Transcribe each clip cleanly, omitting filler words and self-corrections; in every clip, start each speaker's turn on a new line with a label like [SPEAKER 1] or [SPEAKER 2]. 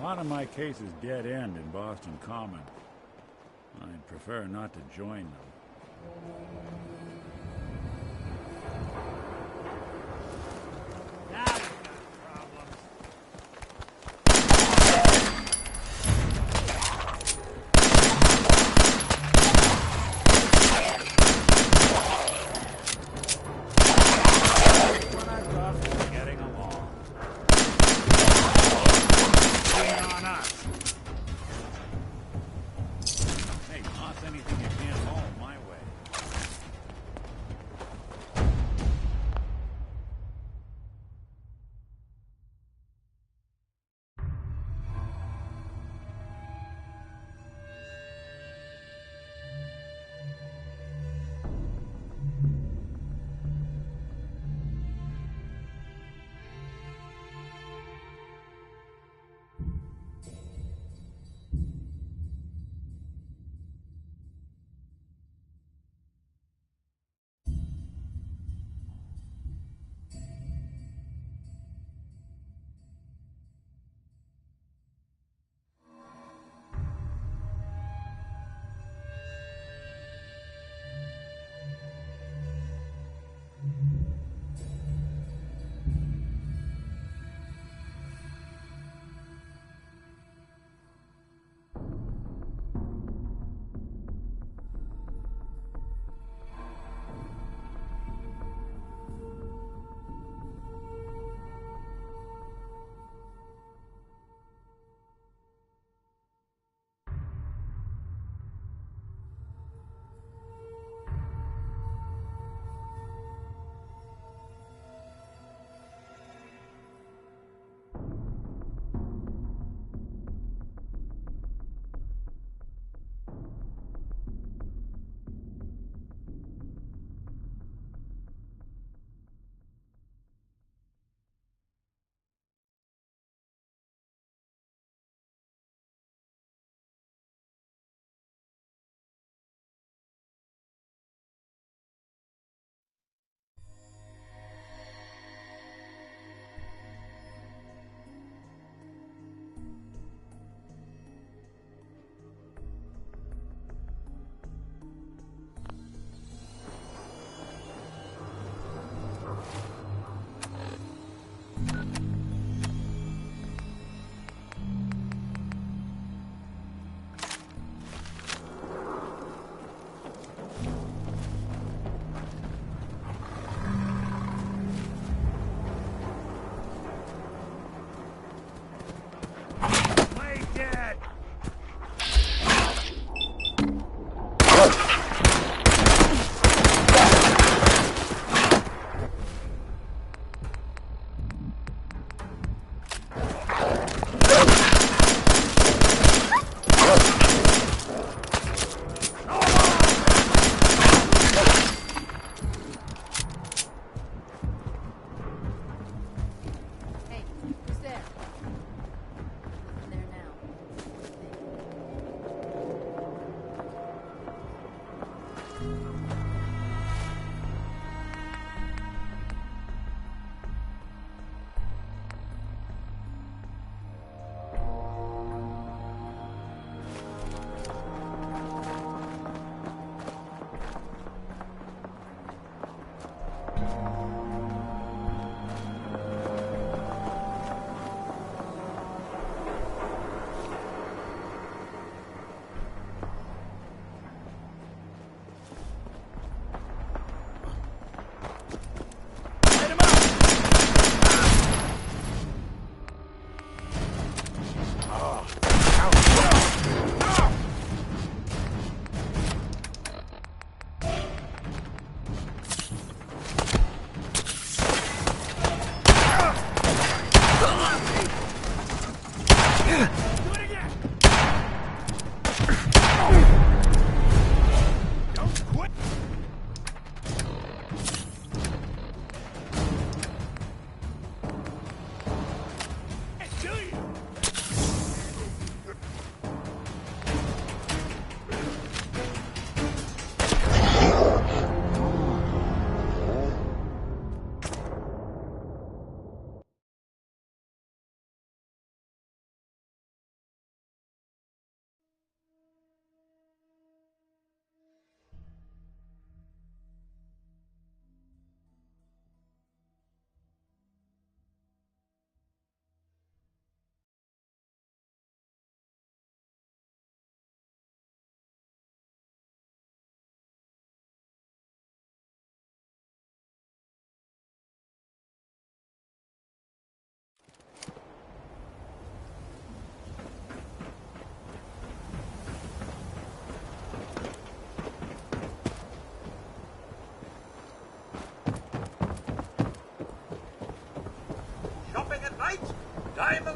[SPEAKER 1] lot of my cases dead end in Boston Common. I'd prefer not to join them.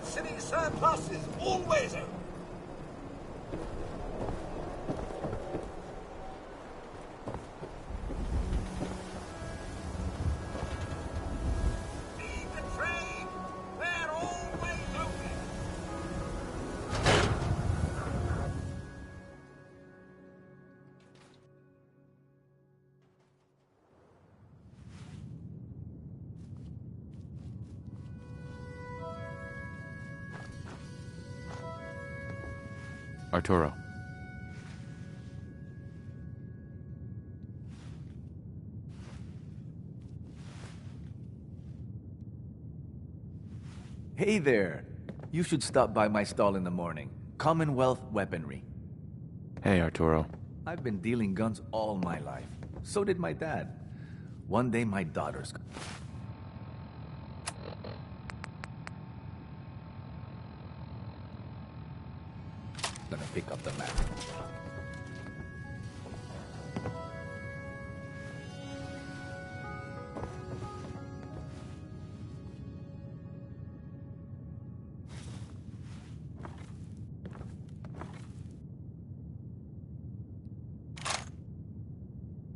[SPEAKER 2] city surplus is always open. Feed the trade. They're always open.
[SPEAKER 3] Arturo.
[SPEAKER 4] Hey there. You should stop by my stall in the morning. Commonwealth Weaponry.
[SPEAKER 3] Hey, Arturo.
[SPEAKER 4] I've been dealing guns all my life. So did my dad. One day my daughter's gonna pick up the map.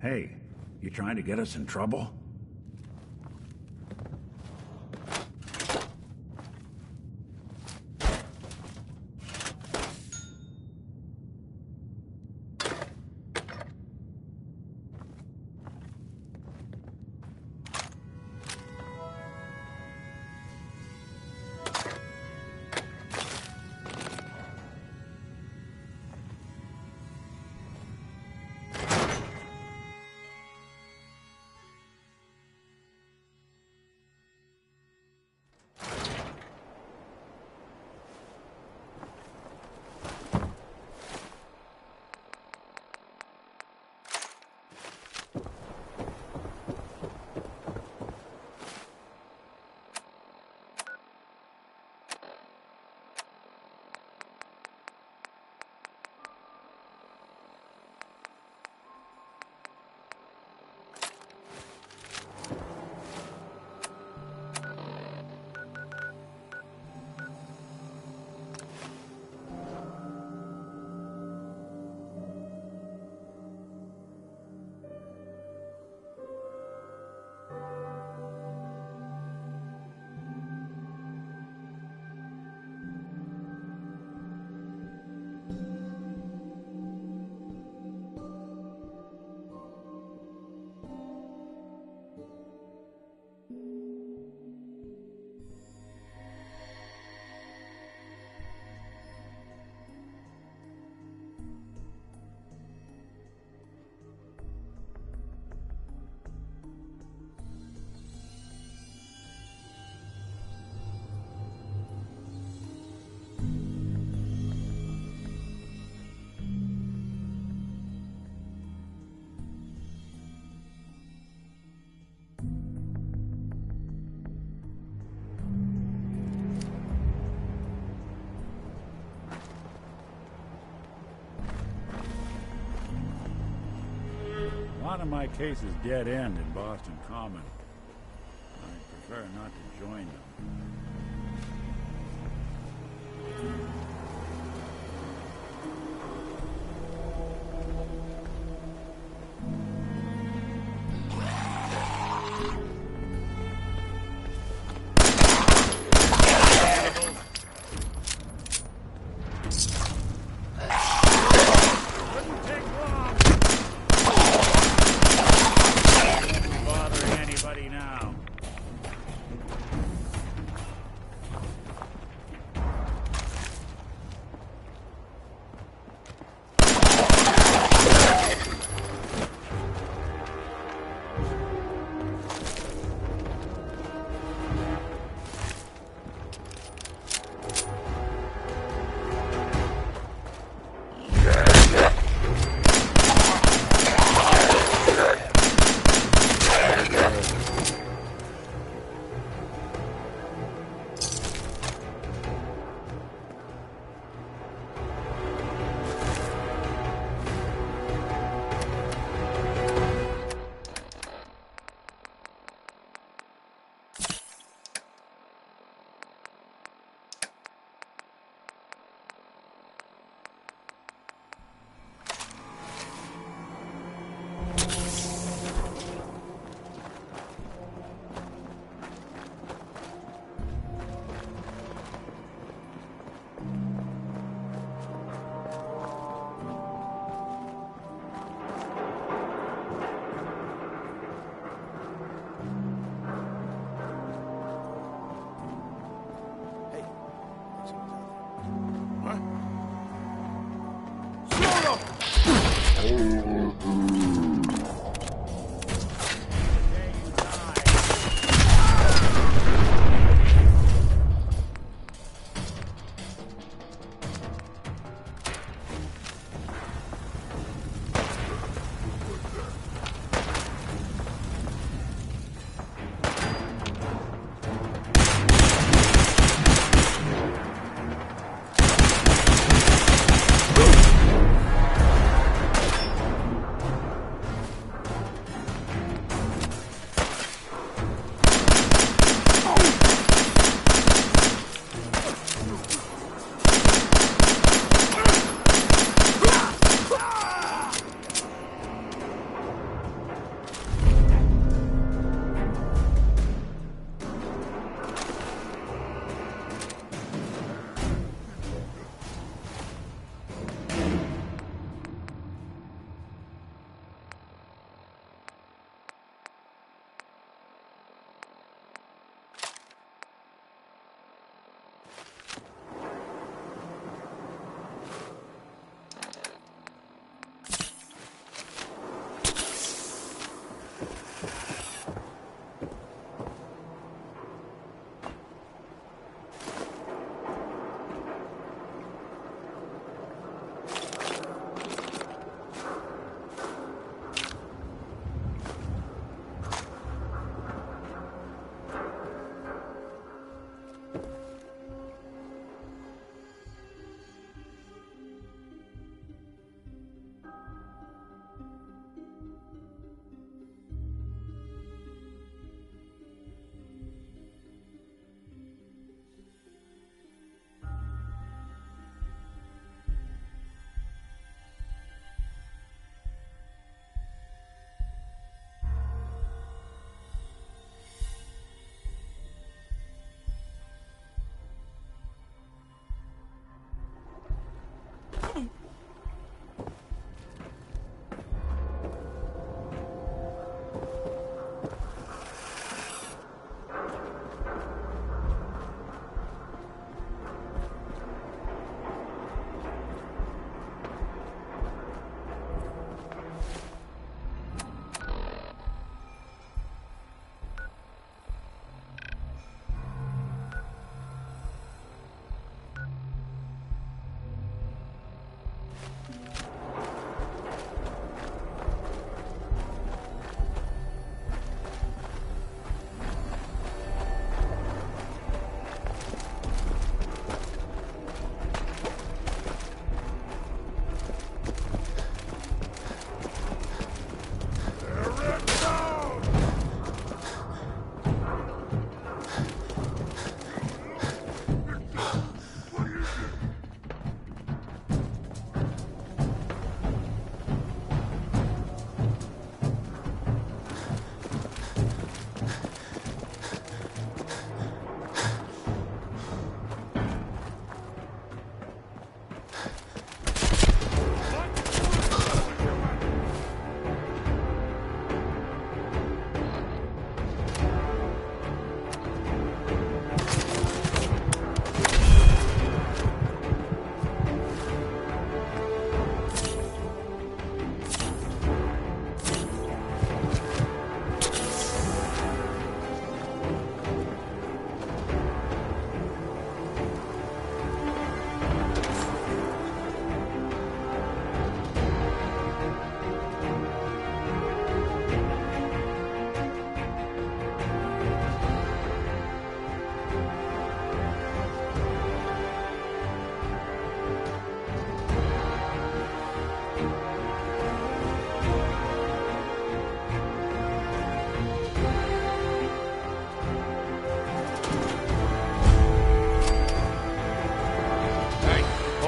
[SPEAKER 1] Hey, you trying to get us in trouble? A lot of my cases dead end in Boston Common. I prefer not to join them.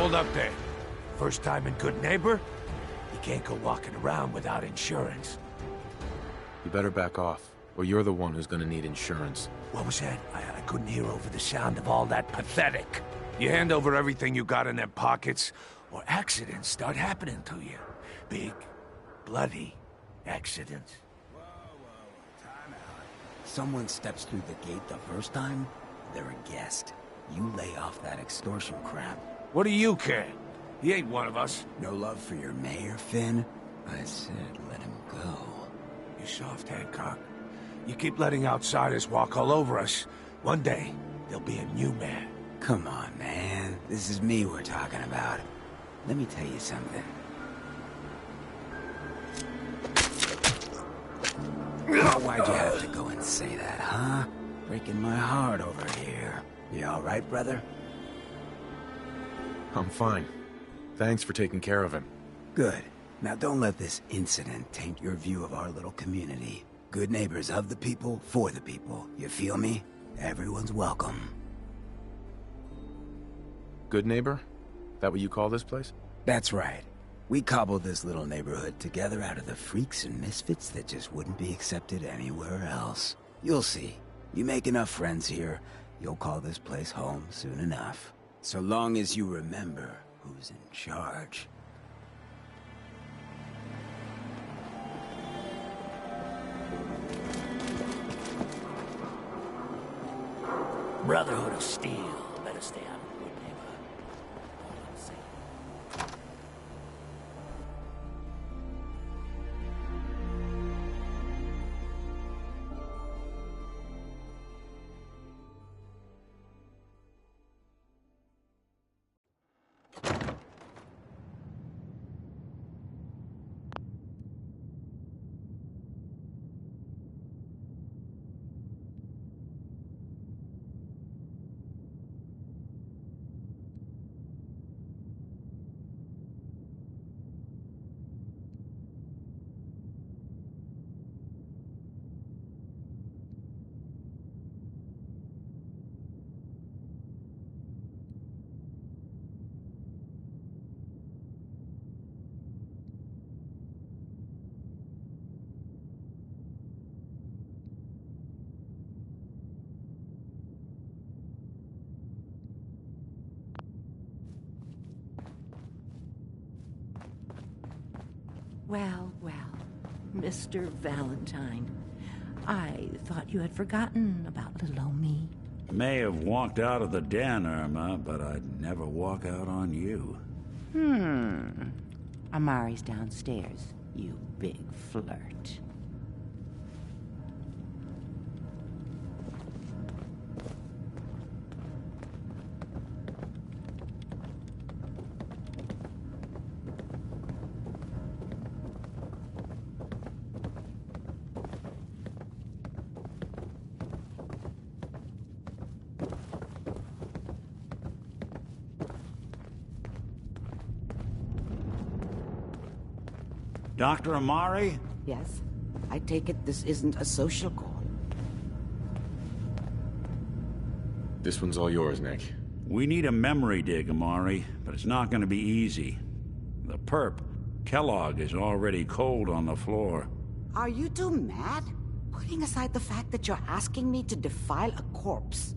[SPEAKER 5] Hold up there. First time in Good Neighbor? You can't go walking around without insurance.
[SPEAKER 3] You better back off, or you're the one who's gonna need insurance.
[SPEAKER 5] What was that? I couldn't hear over the sound of all that pathetic. You hand over everything you got in them pockets, or accidents start happening to you. Big, bloody accidents.
[SPEAKER 2] Time out. Someone steps through the gate the first time, they're a guest. You lay off that extortion crap.
[SPEAKER 5] What do you care? He ain't one of us.
[SPEAKER 2] No love for your mayor, Finn? I said let him go.
[SPEAKER 5] You soft, Hancock. You keep letting outsiders walk all over us. One day, there'll be a new mayor.
[SPEAKER 2] Come on, man. This is me we're talking about. Let me tell you something. Why'd you have to go and say that, huh? Breaking my heart over here. You all right, brother?
[SPEAKER 3] I'm fine. Thanks for taking care of him.
[SPEAKER 2] Good. Now don't let this incident taint your view of our little community. Good neighbors of the people, for the people. You feel me? Everyone's welcome.
[SPEAKER 3] Good neighbor? That what you call this place?
[SPEAKER 2] That's right. We cobbled this little neighborhood together out of the freaks and misfits that just wouldn't be accepted anywhere else. You'll see. You make enough friends here, you'll call this place home soon enough. So long as you remember who's in charge.
[SPEAKER 5] Brotherhood of Steel. Better stay out of Good Neighbor. All I'm saying.
[SPEAKER 6] Well, well, Mr. Valentine. I thought you had forgotten about little old me.
[SPEAKER 1] May have walked out of the den, Irma, but I'd never walk out on you.
[SPEAKER 6] Amari's downstairs, you big flirt.
[SPEAKER 1] Dr. Amari?
[SPEAKER 6] Yes? I take it this isn't a social call.
[SPEAKER 3] This one's all yours, Nick.
[SPEAKER 1] We need a memory dig, Amari, but it's not going to be easy. The perp, Kellogg, is already cold on the floor.
[SPEAKER 6] Are you two mad? Putting aside the fact that you're asking me to defile a corpse.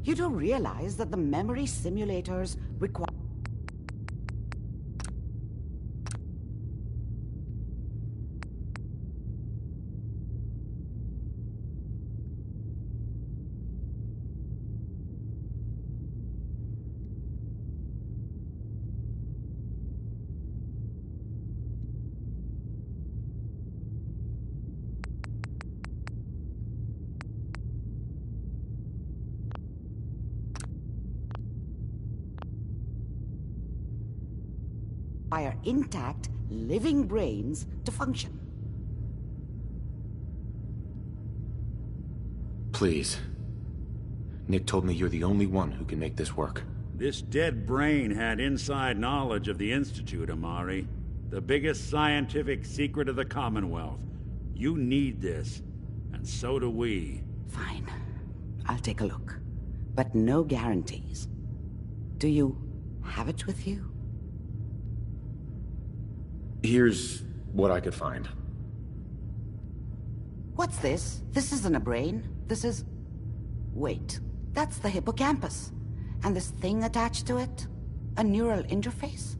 [SPEAKER 7] You do realize that the memory simulators require... intact, living brains to function.
[SPEAKER 3] Please. Nick told me you're the only one who can make this work.
[SPEAKER 1] This dead brain had inside knowledge of the Institute, Amari. The biggest scientific secret of the Commonwealth. You need this, and so do we.
[SPEAKER 7] Fine. I'll take a look. But no guarantees. Do you have it with you?
[SPEAKER 3] Here's what I could find.
[SPEAKER 7] What's this? This isn't a brain. This is... Wait. That's the hippocampus. And this thing attached to it? A neural interface?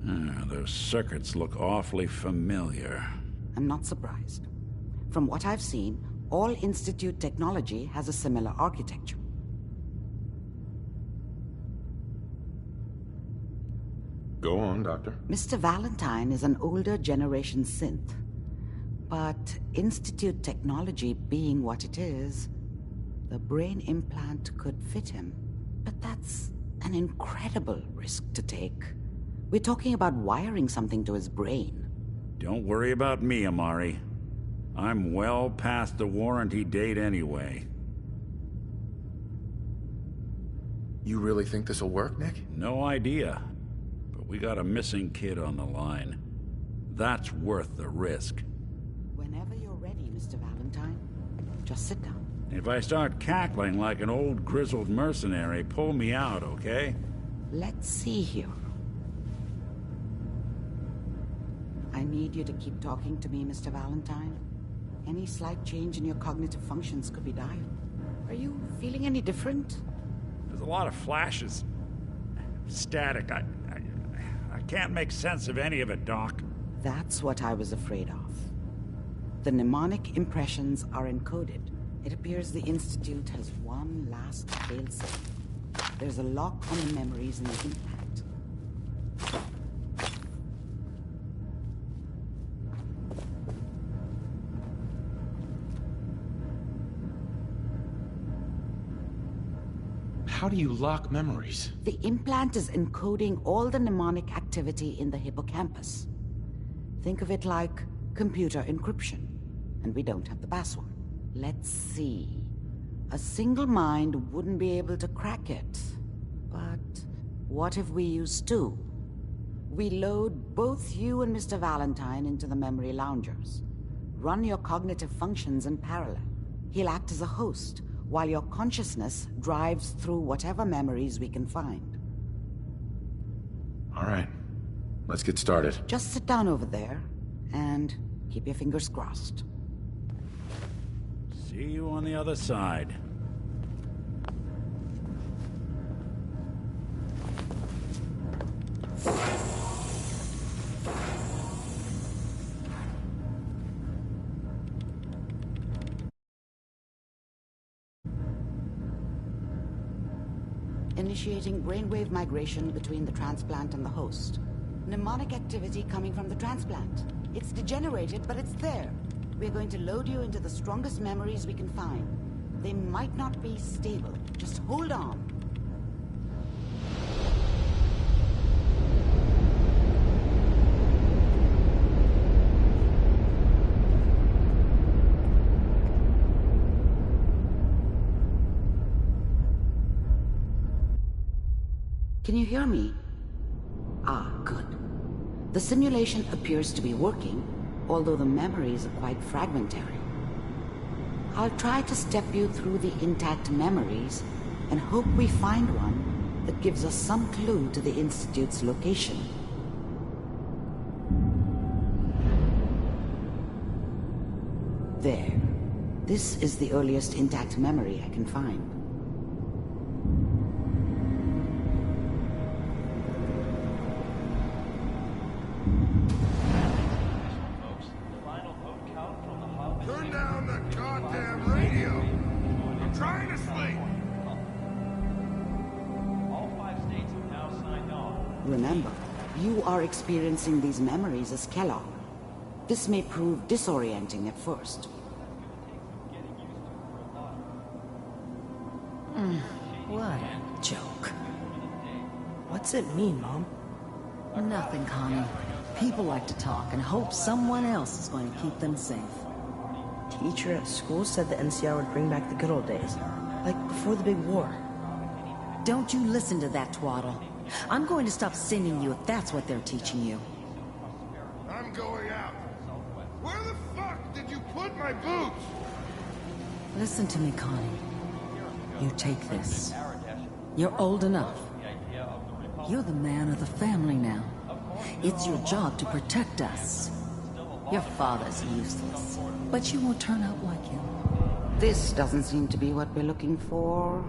[SPEAKER 1] Those circuits look awfully familiar.
[SPEAKER 7] I'm not surprised. From what I've seen, all Institute technology has a similar architecture.
[SPEAKER 3] Go on, Doctor.
[SPEAKER 7] Mr. Valentine is an older generation synth. But Institute technology being what it is, the brain implant could fit him. But that's an incredible risk to take. We're talking about wiring something to his brain.
[SPEAKER 1] Don't worry about me, Amari. I'm well past the warranty date anyway.
[SPEAKER 3] You really think this'll work, Nick?
[SPEAKER 1] No idea. But we got a missing kid on the line. That's worth the risk.
[SPEAKER 7] Whenever you're ready, Mr. Valentine, just sit down.
[SPEAKER 1] If I start cackling like an old grizzled mercenary, pull me out, okay?
[SPEAKER 7] Let's see here. I need you to keep talking to me, Mr. Valentine. Any slight change in your cognitive functions could be dire. Are you feeling any different?
[SPEAKER 1] There's a lot of flashes. Static. I can't make sense of any of it, Doc.
[SPEAKER 7] That's what I was afraid of. The mnemonic impressions are encoded. It appears the Institute has one last failsafe. There's a lock on the memories in the implant.
[SPEAKER 3] How do you lock memories?
[SPEAKER 7] The implant is encoding all the mnemonic activity in the hippocampus. Think of it like computer encryption. And we don't have the password. Let's see. A single mind wouldn't be able to crack it. But what if we use two? We load both you and Mr. Valentine into the memory loungers. Run your cognitive functions in parallel. He'll act as a host, while your consciousness drives through whatever memories we can find.
[SPEAKER 3] All right. Let's get started.
[SPEAKER 7] Just sit down over there, and keep your fingers crossed.
[SPEAKER 1] See you on the other side.
[SPEAKER 7] Initiating brainwave migration between the transplant and the host. Mnemonic activity coming from the transplant. It's degenerated, but it's there. We're going to load you into the strongest memories we can find. They might not be stable. Just hold on. Can you hear me? Ah, good. The simulation appears to be working, although the memories are quite fragmentary. I'll try to step you through the intact memories and hope we find one that gives us some clue to the Institute's location. There. This is the earliest intact memory I can find.
[SPEAKER 5] Honestly!
[SPEAKER 8] All 5 states have now signed on.
[SPEAKER 7] Remember, you are experiencing these memories as Kellogg. This may prove disorienting at first.
[SPEAKER 6] What a joke.
[SPEAKER 9] What's it mean, Mom?
[SPEAKER 6] Nothing, Connie. People like to talk and hope someone else is going to keep them safe.
[SPEAKER 9] Teacher at school said the NCR would bring back the good old days. Like before the big war.
[SPEAKER 6] Don't you listen to that twaddle. I'm going to stop sending you if that's what they're teaching you.
[SPEAKER 5] I'm going out. Where the fuck did you put my boots?
[SPEAKER 6] Listen to me, Connie. You take this. You're old enough. You're the man of the family now. It's your job to protect us. Your father's useless, but you won't turn out like him.
[SPEAKER 7] This doesn't seem to be what we're looking for.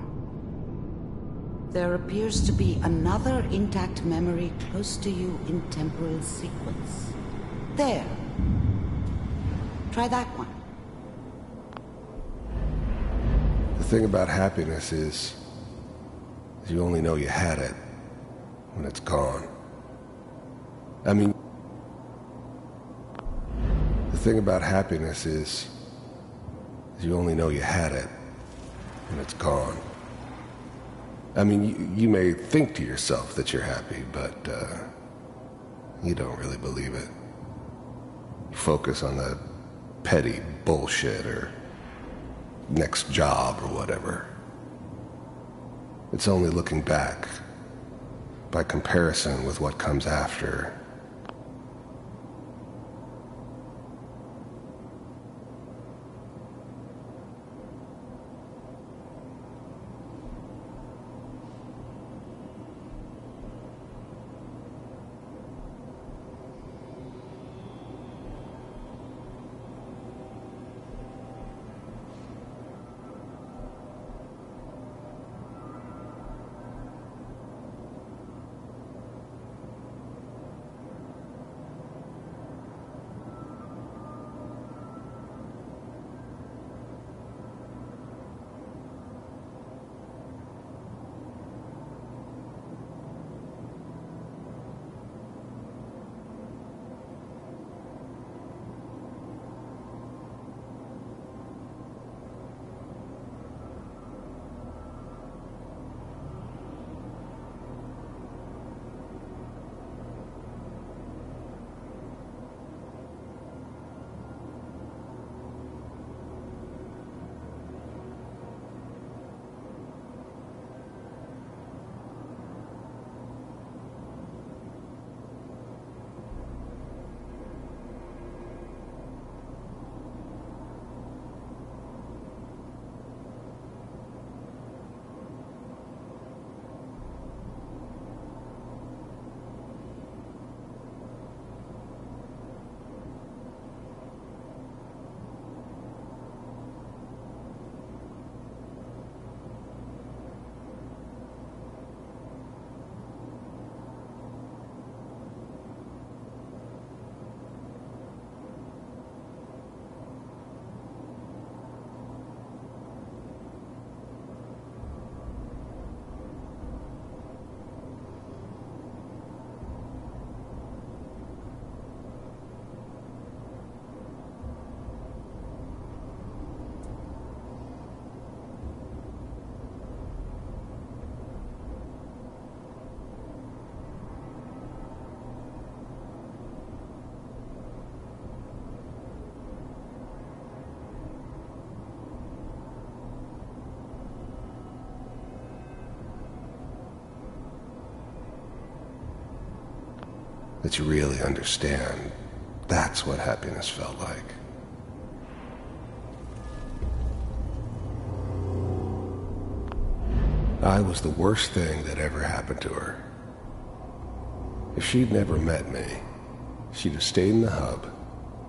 [SPEAKER 7] There appears to be another intact memory close to you in temporal sequence. There. Try that one.
[SPEAKER 10] The thing about happiness is you only know you had it when it's gone. I mean, the thing about happiness is you only know you had it when it's gone. I mean, you may think to yourself that you're happy, but you don't really believe it. You focus on the petty bullshit or next job or whatever. It's only looking back, by comparison with what comes after. That you really understand. That's what happiness felt like. I was the worst thing that ever happened to her. If she'd never met me, she'd have stayed in the hub,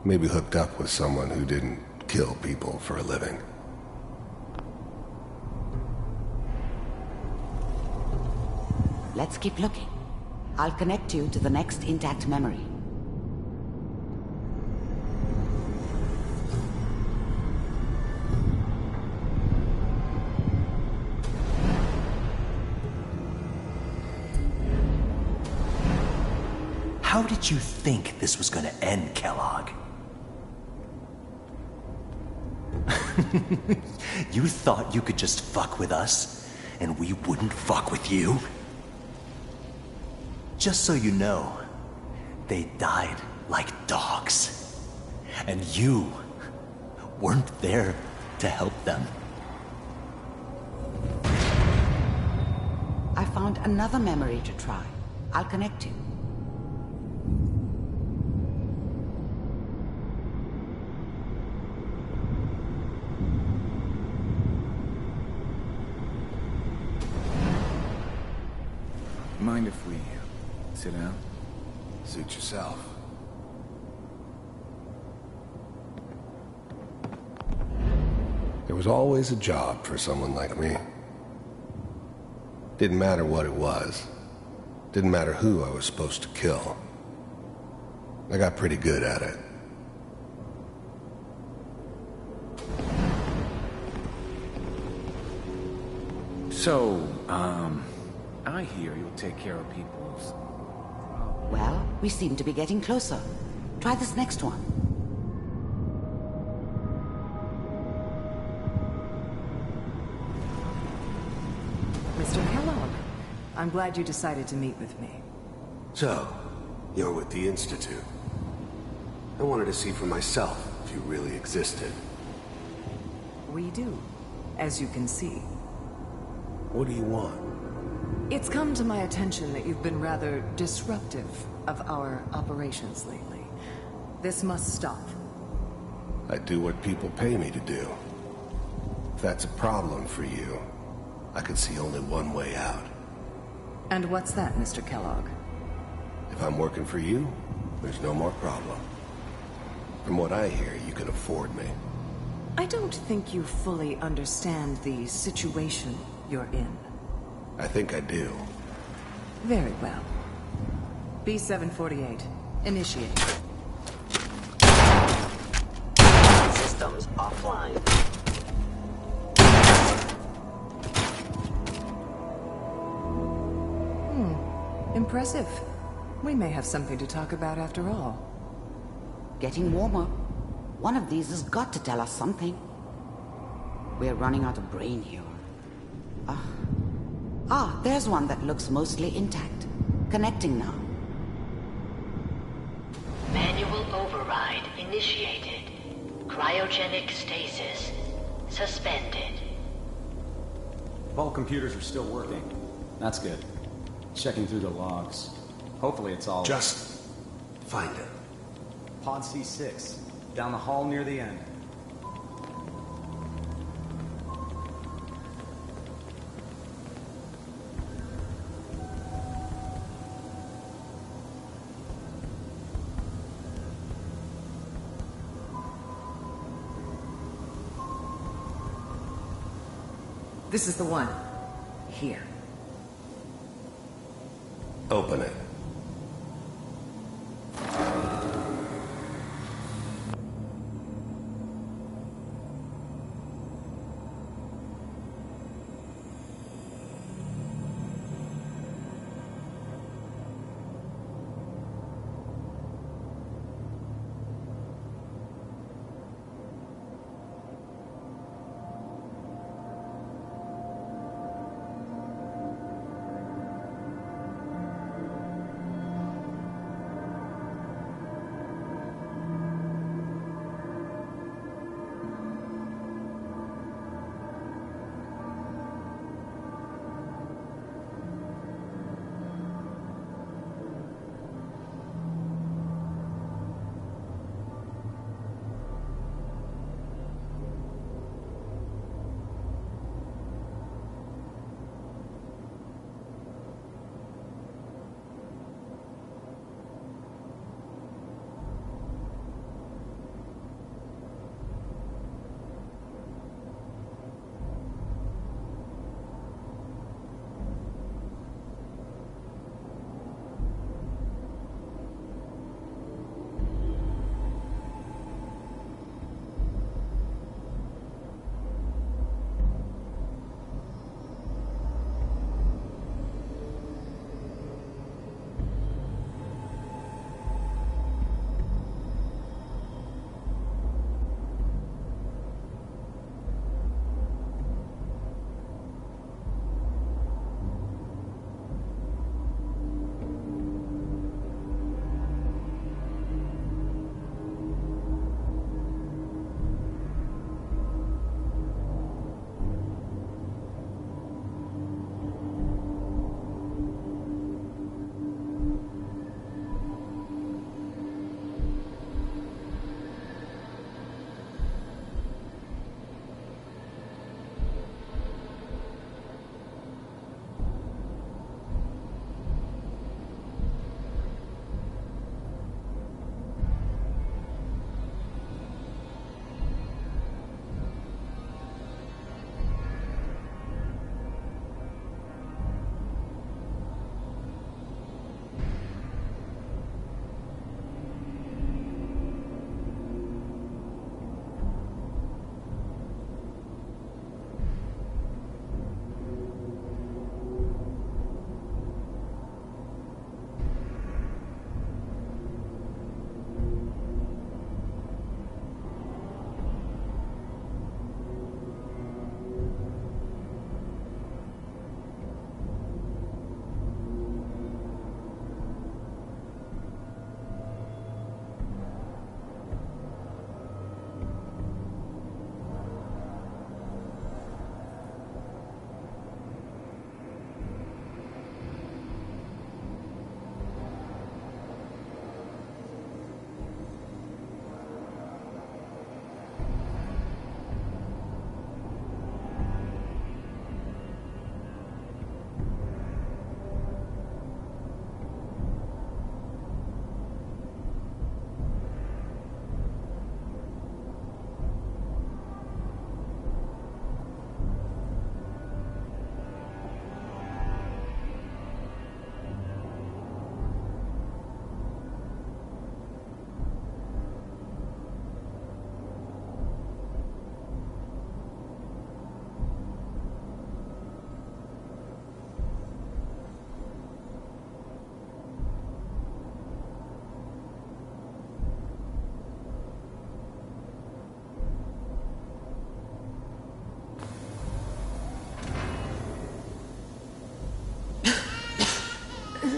[SPEAKER 10] maybe hooked up with someone who didn't kill people for a living.
[SPEAKER 7] Let's keep looking. I'll connect you to the next intact memory.
[SPEAKER 11] How did you think this was gonna end, Kellogg? You thought you could just fuck with us, and we wouldn't fuck with you? Just so you know, they died like dogs. And you weren't there to help them.
[SPEAKER 7] I found another memory to try. I'll connect you.
[SPEAKER 2] Mind if we sit down?
[SPEAKER 10] Suit yourself. There was always a job for someone like me. Didn't matter what it was. Didn't matter who I was supposed to kill. I got pretty good at it.
[SPEAKER 2] So, I hear you'll take care of people's...
[SPEAKER 7] Well, we seem to be getting closer. Try this next one.
[SPEAKER 12] Mr. Kellogg, I'm glad you decided to meet with me.
[SPEAKER 10] So, you're with the Institute. I wanted to see for myself if you really existed.
[SPEAKER 12] We do, as you can see.
[SPEAKER 10] What do you want?
[SPEAKER 12] It's come to my attention that you've been rather disruptive of our operations lately. This must stop.
[SPEAKER 10] I do what people pay me to do. If that's a problem for you, I can see only one way out.
[SPEAKER 12] And what's that, Mr. Kellogg?
[SPEAKER 10] If I'm working for you, there's no more problem. From what I hear, you can afford me.
[SPEAKER 12] I don't think you fully understand the situation you're in.
[SPEAKER 10] I think I do.
[SPEAKER 12] Very well. B-748, initiate.
[SPEAKER 11] Systems offline.
[SPEAKER 12] Impressive. We may have something to talk about after all.
[SPEAKER 7] Getting warmer. One of these has got to tell us something. We're running out of brain here. There's one that looks mostly intact. Connecting now.
[SPEAKER 13] Manual override initiated. Cryogenic stasis suspended.
[SPEAKER 14] All computers are still working. That's good. Checking through the logs. Hopefully it's all...
[SPEAKER 10] Just find it.
[SPEAKER 14] Pod C6. Down the hall near the end.
[SPEAKER 12] This is the one. Here.
[SPEAKER 10] Open it.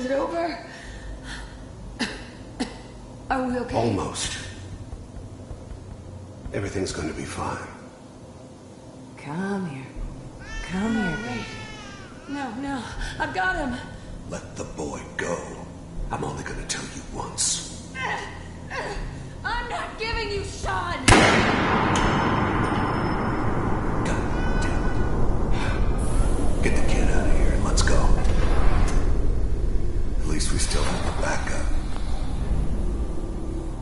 [SPEAKER 12] it over? Are we okay?
[SPEAKER 10] Almost. Everything's going to be fine.
[SPEAKER 12] Come here. Come here, baby. No, I've got him.
[SPEAKER 10] Let the boy go. I'm only going to tell you once.
[SPEAKER 12] I'm not giving you Sean!
[SPEAKER 10] God damn it. Get the kid out of here and let's go. At least we still have a backup.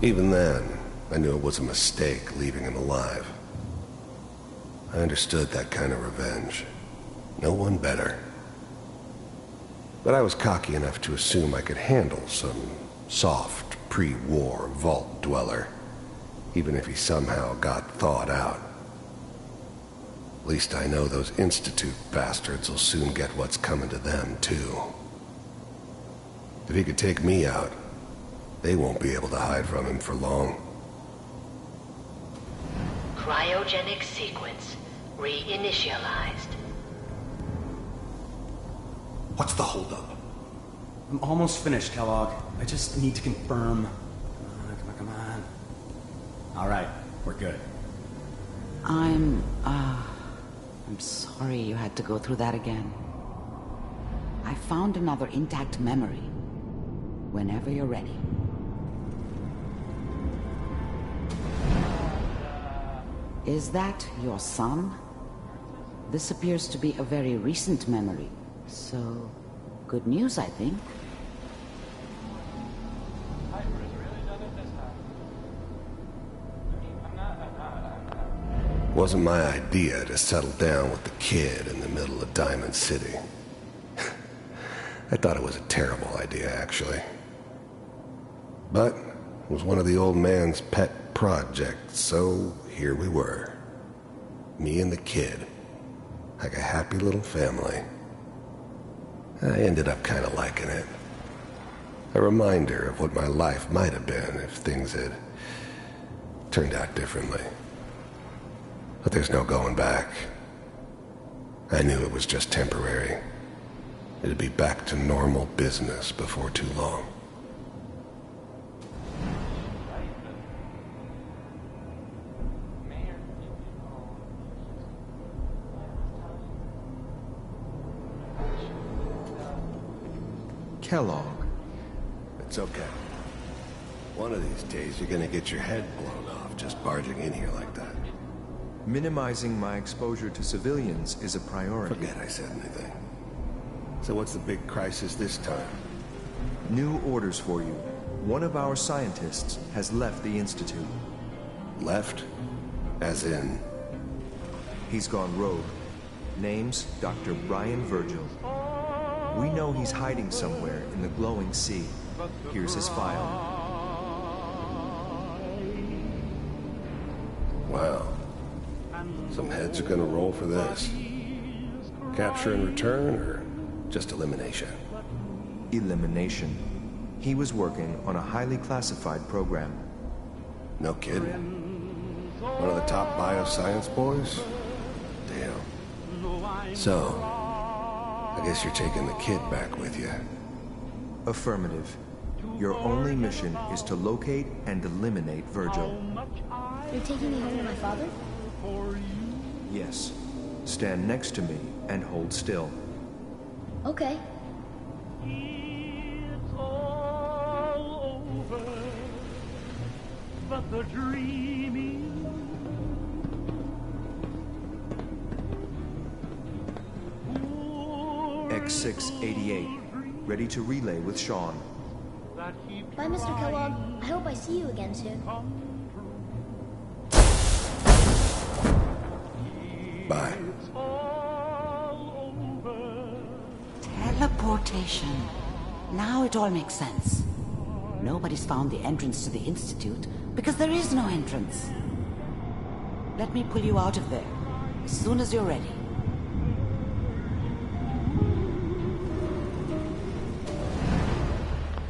[SPEAKER 10] Even then, I knew it was a mistake leaving him alive. I understood that kind of revenge. No one better. But I was cocky enough to assume I could handle some soft, pre-war vault dweller, even if he somehow got thawed out. At least I know those Institute bastards will soon get what's coming to them, too. If he could take me out, they won't be able to hide from him for long.
[SPEAKER 13] Cryogenic sequence reinitialized.
[SPEAKER 10] What's the holdup?
[SPEAKER 14] I'm almost finished, Kellogg. I just need to confirm. Come on. All right, we're good.
[SPEAKER 7] I'm sorry you had to go through that again. I found another intact memory. Whenever you're ready. Is that your son? This appears to be a very recent memory. So, good news, I think.
[SPEAKER 10] Wasn't my idea to settle down with the kid in the middle of Diamond City. I thought it was a terrible idea, actually. But it was one of the old man's pet projects, so here we were. Me and the kid. Like a happy little family. I ended up kind of liking it. A reminder of what my life might have been if things had turned out differently. But there's no going back. I knew it was just temporary. It'd be back to normal business before too long.
[SPEAKER 15] Kellogg.
[SPEAKER 10] It's okay. One of these days you're gonna get your head blown off just barging in here like that.
[SPEAKER 15] Minimizing my exposure to civilians is a priority.
[SPEAKER 10] Forget I said anything. So what's the big crisis this time?
[SPEAKER 15] New orders for you. One of our scientists has left the Institute.
[SPEAKER 10] Left? As in?
[SPEAKER 15] He's gone rogue. Name's Dr. Brian Virgil. We know he's hiding somewhere in the glowing sea. Here's his file.
[SPEAKER 10] Wow. Some heads are gonna roll for this. Capture and return, or just elimination?
[SPEAKER 15] Elimination. He was working on a highly classified program.
[SPEAKER 10] No kidding. One of the top bioscience boys? Damn. So, I guess you're taking the kid back with you.
[SPEAKER 15] Affirmative. Your only mission is to locate and eliminate Virgil.
[SPEAKER 16] You're taking me home to my father?
[SPEAKER 15] Yes. Stand next to me and hold still.
[SPEAKER 16] Okay.
[SPEAKER 17] It's all over, but the dreaming.
[SPEAKER 15] X688. Ready to relay with Sean.
[SPEAKER 16] Bye, Mr. Kellogg. I hope I see you again soon.
[SPEAKER 10] Bye.
[SPEAKER 7] Teleportation. Now it all makes sense. Nobody's found the entrance to the Institute because there is no entrance. Let me pull you out of there as soon as you're ready.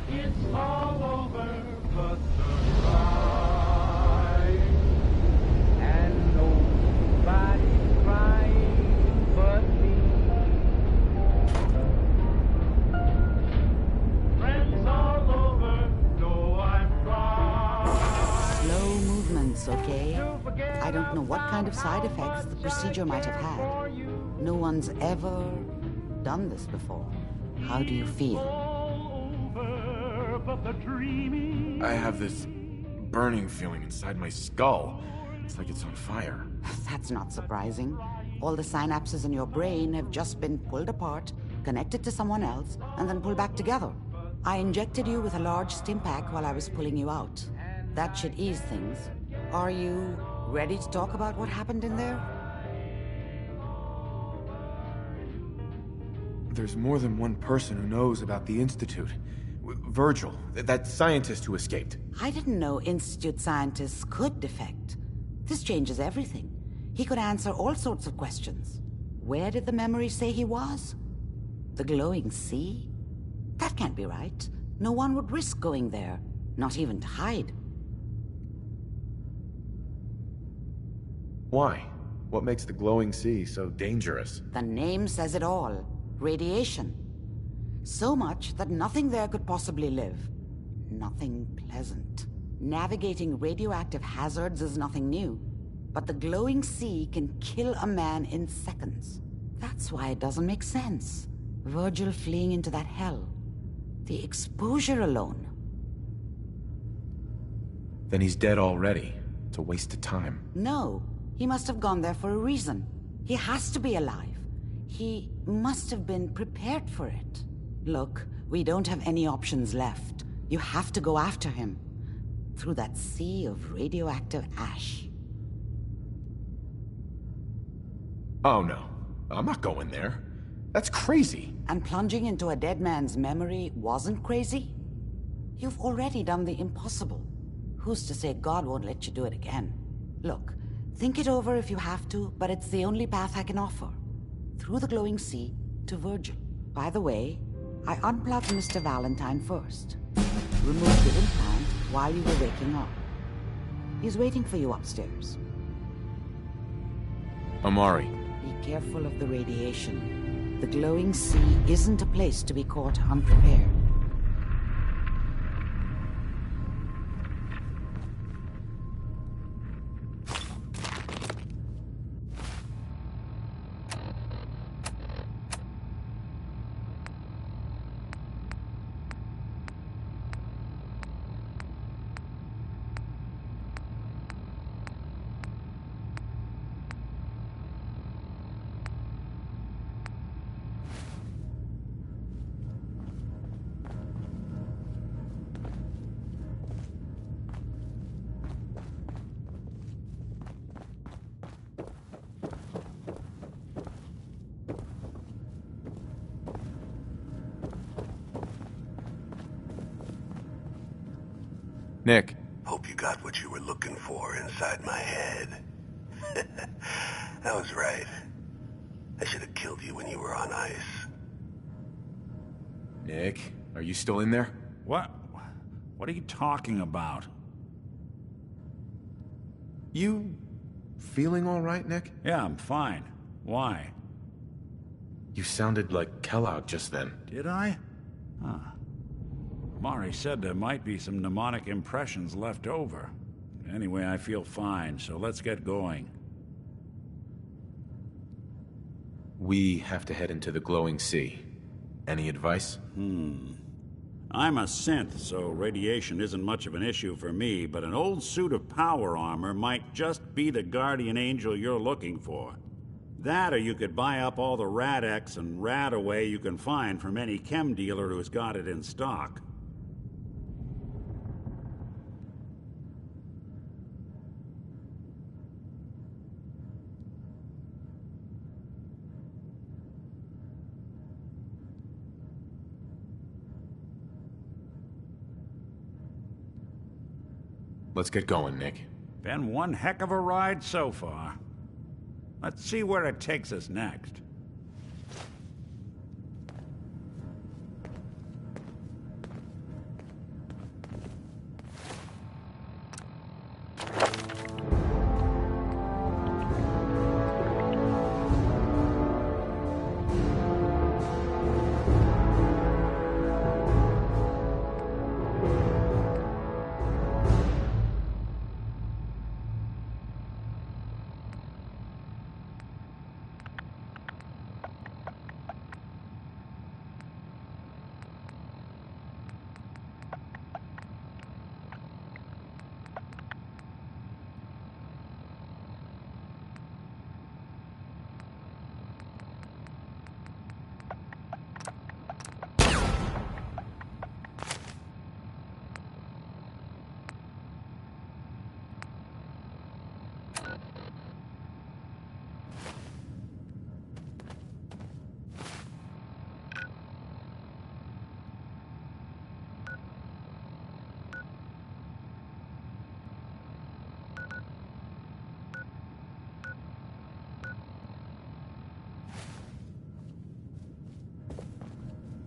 [SPEAKER 17] It's all over, but the ride, and nobody's crying but me.
[SPEAKER 7] what kind of side effects the procedure might have had. No one's ever done this before. How do you feel?
[SPEAKER 3] I have this burning feeling inside my skull. It's like it's on fire.
[SPEAKER 7] That's not surprising. All the synapses in your brain have just been pulled apart, connected to someone else, and then pulled back together. I injected you with a large stim pack while I was pulling you out. That should ease things. Are you ready to talk about what happened in there?
[SPEAKER 3] There's more than one person who knows about the Institute. Virgil, that scientist who escaped.
[SPEAKER 7] I didn't know Institute scientists could defect. This changes everything. He could answer all sorts of questions. Where did the memory say he was? The glowing sea? That can't be right. No one would risk going there, not even to hide.
[SPEAKER 3] Why? What makes the glowing sea so dangerous?
[SPEAKER 7] The name says it all. Radiation. So much that nothing there could possibly live. Nothing pleasant. Navigating radioactive hazards is nothing new. But the glowing sea can kill a man in seconds. That's why it doesn't make sense. Virgil fleeing into that hell. The exposure alone.
[SPEAKER 3] Then he's dead already. It's a waste of time.
[SPEAKER 7] No. He must have gone there for a reason. He has to be alive. He must have been prepared for it. Look, we don't have any options left. You have to go after him. Through that sea of radioactive ash.
[SPEAKER 3] Oh no. I'm not going there. That's crazy.
[SPEAKER 7] And plunging into a dead man's memory wasn't crazy? You've already done the impossible. Who's to say God won't let you do it again? Look, think it over if you have to, but it's the only path I can offer. Through the glowing sea to Virgil. By the way, I unplugged Mr. Valentine first. Removed the implant while you were waking up. He's waiting for you upstairs.
[SPEAKER 3] Amari.
[SPEAKER 7] Be careful of the radiation. The glowing sea isn't a place to be caught unprepared.
[SPEAKER 3] Nick.
[SPEAKER 18] Hope you got what you were looking for inside my head. I was right. I should have killed you when you were on ice.
[SPEAKER 3] Nick, are you still in there?
[SPEAKER 1] What? What are you talking about?
[SPEAKER 3] You feeling all right, Nick?
[SPEAKER 1] Yeah, I'm fine. Why?
[SPEAKER 3] You sounded like Kellogg just then.
[SPEAKER 1] Did I? Huh. Mari said there might be some mnemonic impressions left over. Anyway, I feel fine, so let's get going.
[SPEAKER 3] We have to head into the glowing sea. Any advice?
[SPEAKER 1] I'm a synth, so radiation isn't much of an issue for me, but an old suit of power armor might just be the guardian angel you're looking for. That, or you could buy up all the Rad-X and Rad-Away you can find from any chem dealer who's got it in stock.
[SPEAKER 3] Let's get going, Nick.
[SPEAKER 1] Been one heck of a ride so far. Let's see where it takes us next.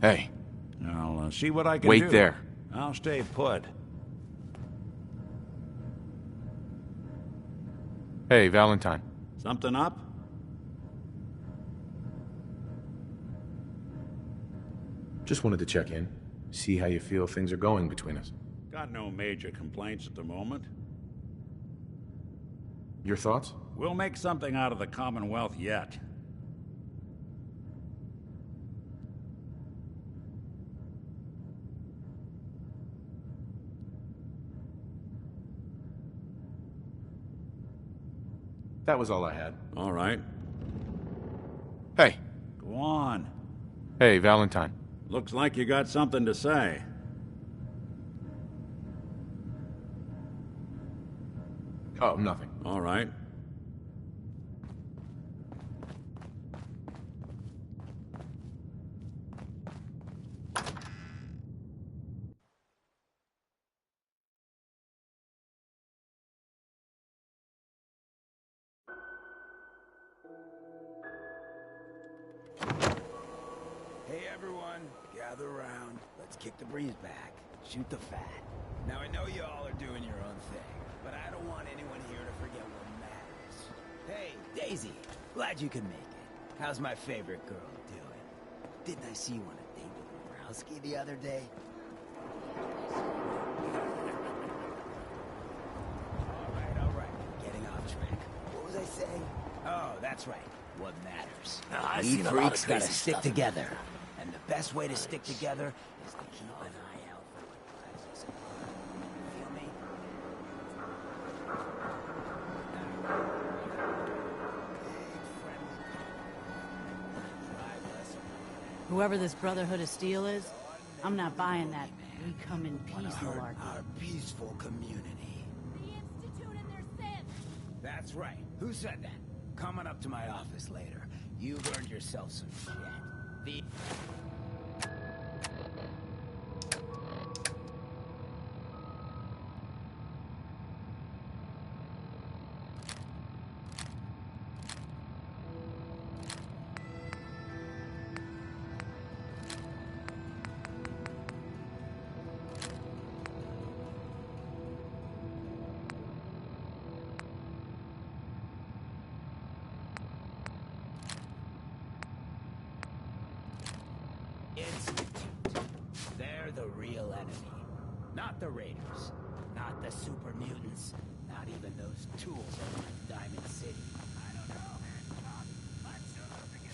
[SPEAKER 3] Hey.
[SPEAKER 1] I'll see what I can do.
[SPEAKER 3] Wait there.
[SPEAKER 1] I'll stay put.
[SPEAKER 3] Hey, Valentine.
[SPEAKER 1] Something up?
[SPEAKER 3] Just wanted to check in. See how you feel things are going between us.
[SPEAKER 1] Got no major complaints at the moment.
[SPEAKER 3] Your thoughts?
[SPEAKER 1] We'll make something out of the Commonwealth yet.
[SPEAKER 3] That was all I had.
[SPEAKER 1] All right.
[SPEAKER 3] Hey.
[SPEAKER 1] Go on.
[SPEAKER 3] Hey, Valentine.
[SPEAKER 1] Looks like you got something to say.
[SPEAKER 3] Oh, nothing.
[SPEAKER 1] All right.
[SPEAKER 2] Hey everyone, gather around. Let's kick the breeze back. Shoot the fat. Now I know you all are doing your own thing, but I don't want anyone here to forget what matters. Hey, Daisy, glad you could make it. How's my favorite girl doing? Didn't I see you on a date with Borowski the other day? All right. Getting off track. What was I saying? Oh, that's right. What matters.
[SPEAKER 11] I've
[SPEAKER 2] We
[SPEAKER 11] seen a lot of
[SPEAKER 2] freaks gotta
[SPEAKER 11] crazy
[SPEAKER 2] stick
[SPEAKER 11] stuff.
[SPEAKER 2] together. And the best way to stick together is to keep an eye out for what rises above. Feel me?
[SPEAKER 19] Whoever this Brotherhood of Steel is, I'm not buying that we come in peace malarkey.
[SPEAKER 2] Our peaceful community.
[SPEAKER 19] The Institute and their sins!
[SPEAKER 2] That's right. Who said that? Coming up to my office later. You've earned yourself some shit. Institute. They're the real enemy. Not the Raiders. Not the super mutants. Not even those tools over in Diamond City. I don't know, man. I'm sure they'll get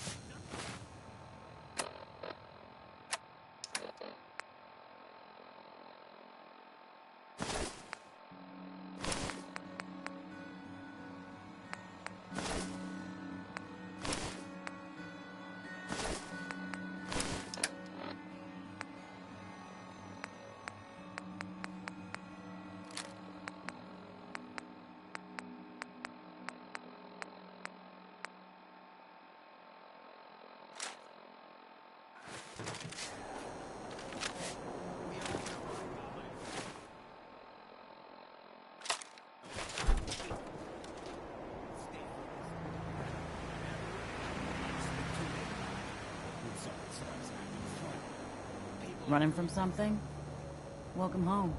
[SPEAKER 19] Running from something? Welcome home.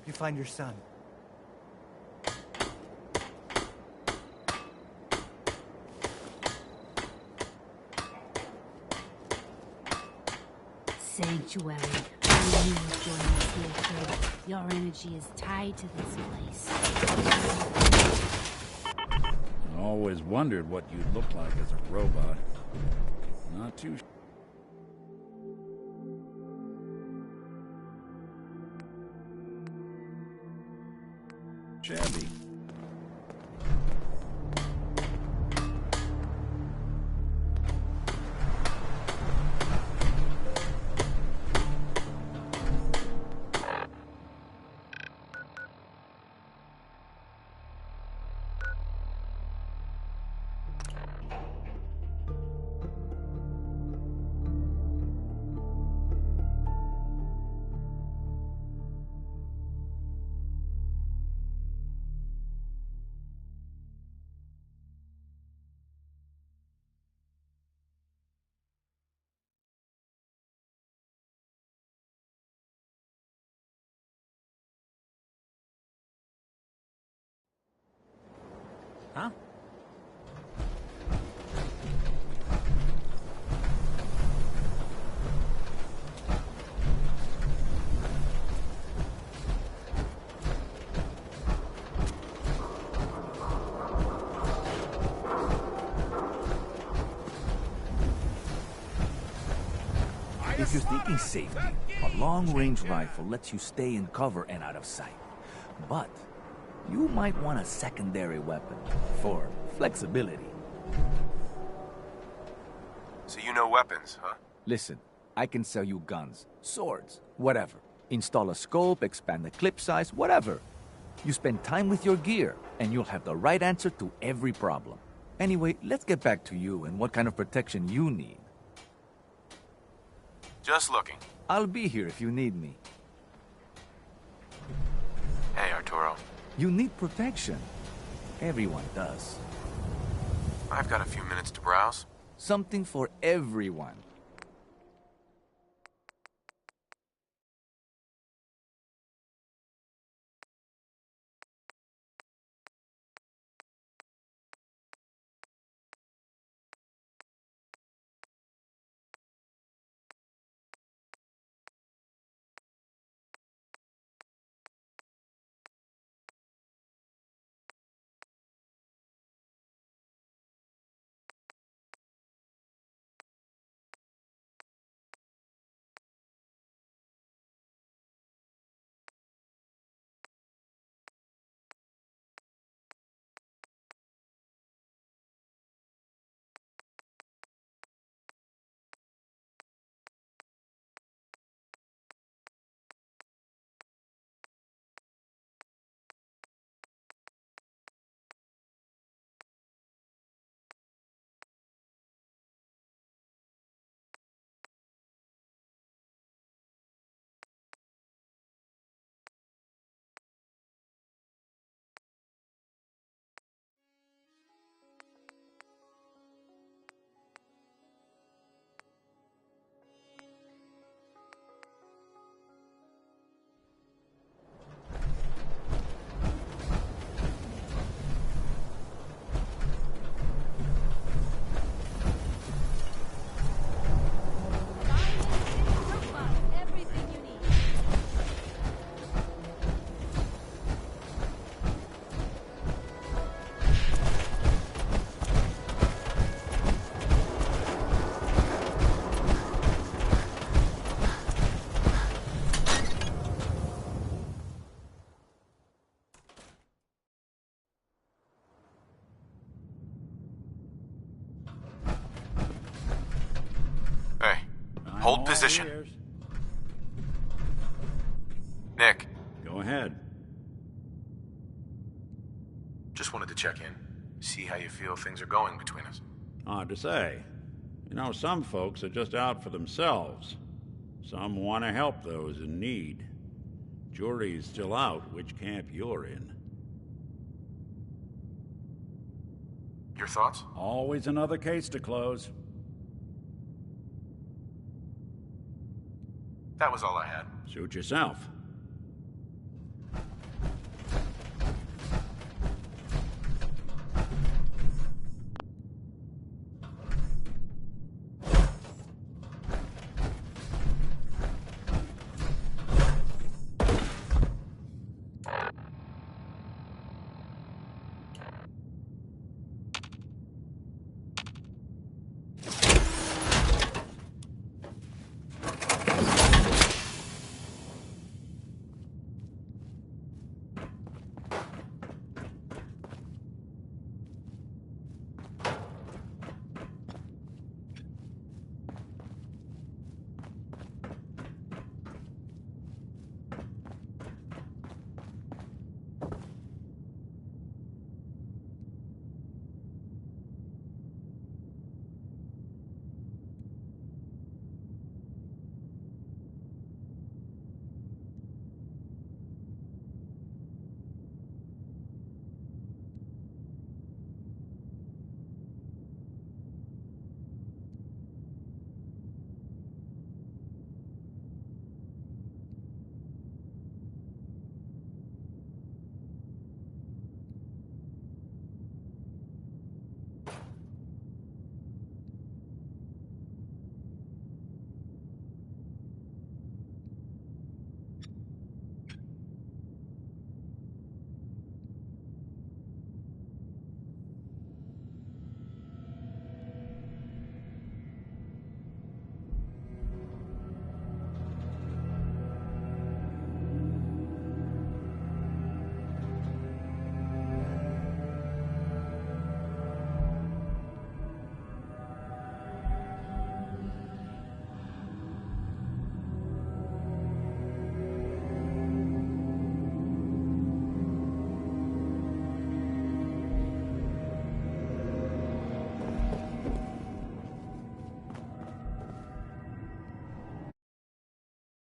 [SPEAKER 20] you find your son.
[SPEAKER 21] Sanctuary. I knew you were joining us here, kid. Your energy is tied to this place.
[SPEAKER 1] I always wondered what you'd look like as a robot. Not too shabby.
[SPEAKER 20] Huh?
[SPEAKER 4] If you're thinking safety, a long-range rifle lets you stay in cover and out of sight. But you might want a secondary weapon for flexibility.
[SPEAKER 15] So you know weapons, huh?
[SPEAKER 4] Listen, I can sell you guns, swords, whatever. Install a scope, expand the clip size, whatever. You spend time with your gear, and you'll have the right answer to every problem. Anyway, let's get back to you and what kind of protection you need.
[SPEAKER 15] Just looking.
[SPEAKER 4] I'll be here if you need me.
[SPEAKER 15] Hey, Arturo.
[SPEAKER 4] You need protection. Everyone does.
[SPEAKER 15] I've got a few minutes to browse.
[SPEAKER 4] Something for everyone.
[SPEAKER 15] Hold position. Nick.
[SPEAKER 1] Go ahead.
[SPEAKER 15] Just wanted to check in. See how you feel things are going between us.
[SPEAKER 1] Hard to say. You know, some folks are just out for themselves. Some want to help those in need. Jury's still out which camp you're in.
[SPEAKER 15] Your thoughts?
[SPEAKER 1] Always another case to close.
[SPEAKER 15] That was all I had.
[SPEAKER 1] Suit yourself.